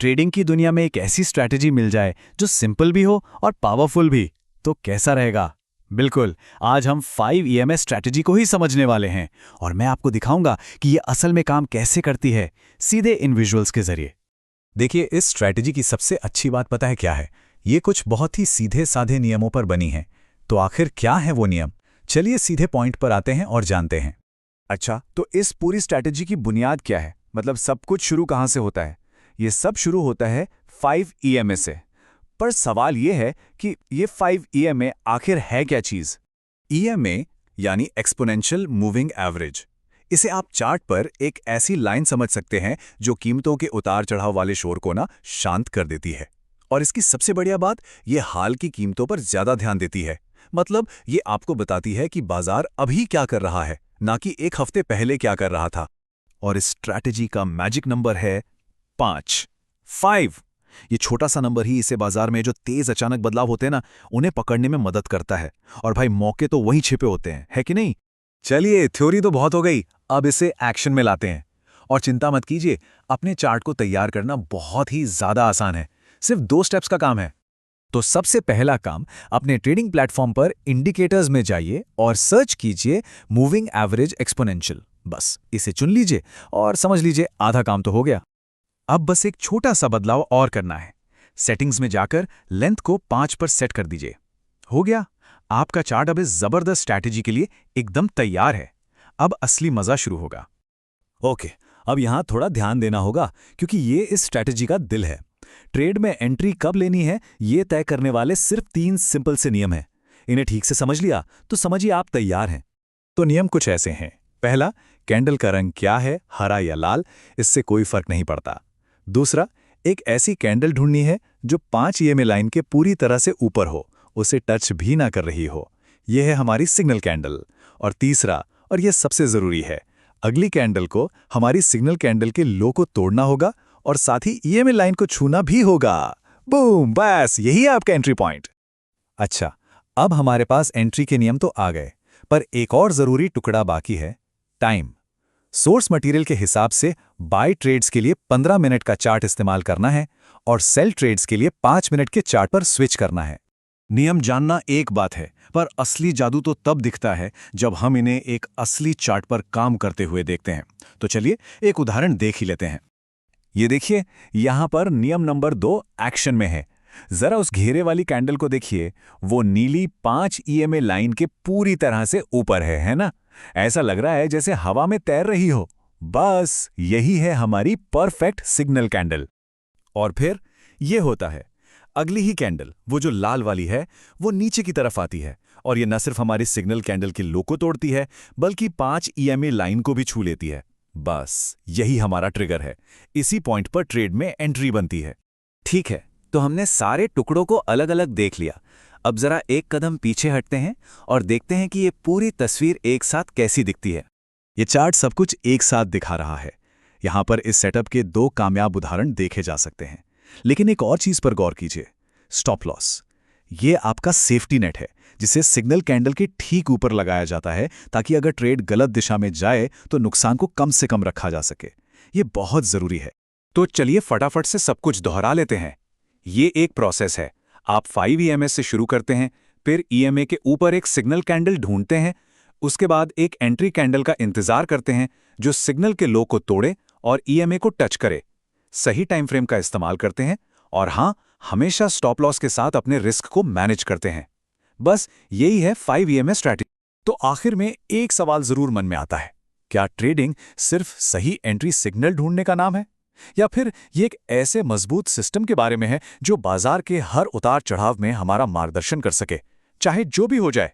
Trading की दुनिया में एक ऐसी स्ट्रैटेजी मिल जाए जो सिंपल भी हो और पावरफुल भी, तो कैसा रहेगा? बिल्कुल, आज हम 5 ईएमएस स्ट्रैटेजी को ही समझने वाले हैं और मैं आपको दिखाऊंगा कि ये असल में काम कैसे करती है, सीधे इन विजुअल्स के जरिए। देखिए, इस स्ट्रैटेजी की सबसे अच्छी बात पता है क्या है? ये कुछ बहुत ही सीधे साधे नियमों पर बनी है। तो आखिर क्या है वो नियम? चलिए सीधे पॉइंट पर आते हैं और जानते हैं। अच्छा, तो इस पूरी स्ट्रैटेजी की बुनियाद क्या है? मतलब सब कुछ शुरू कहाँ से होता है? ये सब शुरू होता है 5 ईएमए से। पर सवाल ये है कि ये 5 ईएमए आखिर है क्या चीज़? ईएमए यानी एक्सपोनेंशियल मूविंग एवरेज। इसे आप चार्ट पर एक ऐसी लाइन समझ सकते हैं जो कीमतों के उतार चढ़ाव वाले शोर को ना शांत कर देती है। और इसकी सबसे बढ़िया बात, ये हाल की कीमतों पर ज्यादा ध्यान देती है। मतलब ये आपको बताती है कि बाजार अभी क्या कर रहा है, ना कि एक हफ्ते पहले क्या कर रहा था। और इस स्ट्रैटेजी का मैजिक नंबर है 5। 5 ये छोटा सा नंबर ही इसे बाजार में जो तेज अचानक बदलाव होते हैं ना, उन्हें पकड़ने में मदद करता है। और भाई, मौके तो वहीं छिपे होते हैं, है कि नहीं? चलिए, थ्योरी तो बहुत हो गई, अब इसे एक्शन में लाते हैं। और चिंता मत कीजिए, अपने चार्ट को तैयार करना बहुत ही ज्यादा आसान है। सिर्फ 2 स्टेप्स का काम है। तो सबसे पहला काम, अपने ट्रेडिंग प्लेटफॉर्म पर इंडिकेटर्स में जाइए और सर्च कीजिए मूविंग एवरेज एक्सपोनेंशियल। बस इसे चुन लीजिए और समझ लीजिए आधा काम तो हो गया। अब बस एक छोटा सा बदलाव और करना है। सेटिंग्स में जाकर लेंथ को 5 पर सेट कर दीजिए। हो गया, आपका चार्ट अब इस जबरदस्त स्ट्रैटेजी के लिए एकदम तैयार है। अब असली मजा शुरू होगा। ओके, अब यहां थोड़ा ध्यान देना होगा क्योंकि ये इस स्ट्रैटेजी का दिल है। ट्रेड में एंट्री कब लेनी है, ये तय करने वाले सिर्फ 3 सिंपल से नियम हैं। इन्हें ठीक से समझ लिया तो समझिए आप तैयार हैं। तो नियम कुछ ऐसे हैं। पहला, कैंडल का रंग क्या है, हरा या लाल, इससे कोई फर्क नहीं पड़ता। दूसरा, एक ऐसी कैंडल ढूंढनी है जो 5 ईएमए लाइन के पूरी तरह से ऊपर हो, उसे टच भी ना कर रही हो। यह है हमारी सिग्नल कैंडल। और तीसरा, और यह सबसे जरूरी है, अगली कैंडल को हमारी सिग्नल कैंडल के लो को तोड़ना होगा और साथ ही ईएमए लाइन को छूना भी होगा। बूम, बस यही है आपका एंट्री पॉइंट। अच्छा, अब हमारे पास एंट्री के नियम तो आ गए, पर एक और जरूरी टुकड़ा बाकी है, टाइम। सोर्स मटेरियल के हिसाब से बाय ट्रेड्स के लिए 15 मिनट का चार्ट इस्तेमाल करना है और सेल ट्रेड्स के लिए 5 मिनट के चार्ट पर स्विच करना है। नियम जानना एक बात है, पर असली जादू तो तब दिखता है जब हम इन्हें एक असली चार्ट पर काम करते हुए देखते हैं। तो चलिए एक उदाहरण देख ही लेते हैं। ये देखिए, यहां पर नियम नंबर 2 एक्शन में है। जरा उस घेरे वाली कैंडल को देखिए, वो नीली 5 ईएमए लाइन के पूरी तरह से ऊपर है ना? ऐसा लग रहा है जैसे हवा में तैर रही हो। बस यही है हमारी परफेक्ट सिग्नल कैंडल। और फिर ये होता है, अगली ही कैंडल, वो जो लाल वाली है, वो नीचे की तरफ आती है और ये न सिर्फ हमारी सिग्नल कैंडल के लो को तोड़ती है, बल्कि 5 ईएमए लाइन को भी छू लेती है। बस यही हमारा ट्रिगर है। इसी पॉइंट पर ट्रेड में एंट्री बनती है। ठीक है, तो हमने सारे टुकड़ों को अलग अलग देख लिया। अब जरा एक कदम पीछे हटते हैं और देखते हैं कि ये पूरी तस्वीर एक साथ कैसी दिखती है। ये चार्ट सब कुछ एक साथ दिखा रहा है। यहां पर इस सेटअप के 2 कामयाब उदाहरण देखे जा सकते हैं। लेकिन एक और चीज पर गौर कीजिए, स्टॉप लॉस। ये आपका सेफ्टी नेट है जिसे सिग्नल कैंडल के ठीक ऊपर लगाया जाता है ताकि अगर ट्रेड गलत दिशा में जाए तो नुकसान को कम से कम रखा जा सके। ये बहुत जरूरी है। तो चलिए फटाफट से सब कुछ दोहरा लेते हैं। ये एक प्रोसेस है। आप 5 ईएमए से शुरू करते हैं, फिर ईएमए के ऊपर एक सिग्नल कैंडल ढूंढते हैं, उसके बाद एक एंट्री कैंडल का इंतजार करते हैं जो सिग्नल के लो को तोड़े और ईएमए को टच करे। सही टाइम फ्रेम का इस्तेमाल करते हैं और हां, हमेशा स्टॉप लॉस के साथ अपने रिस्क को मैनेज करते हैं। बस यही है 5 ईएमए स्ट्रैटेजी। तो आखिर में एक सवाल जरूर मन में आता है, क्या ट्रेडिंग सिर्फ सही एंट्री सिग्नल ढूंढने का नाम है, या फिर ये एक ऐसे मजबूत सिस्टम के बारे में है जो बाजार के हर उतार चढ़ाव में हमारा मार्गदर्शन कर सके, चाहे जो भी हो जाए?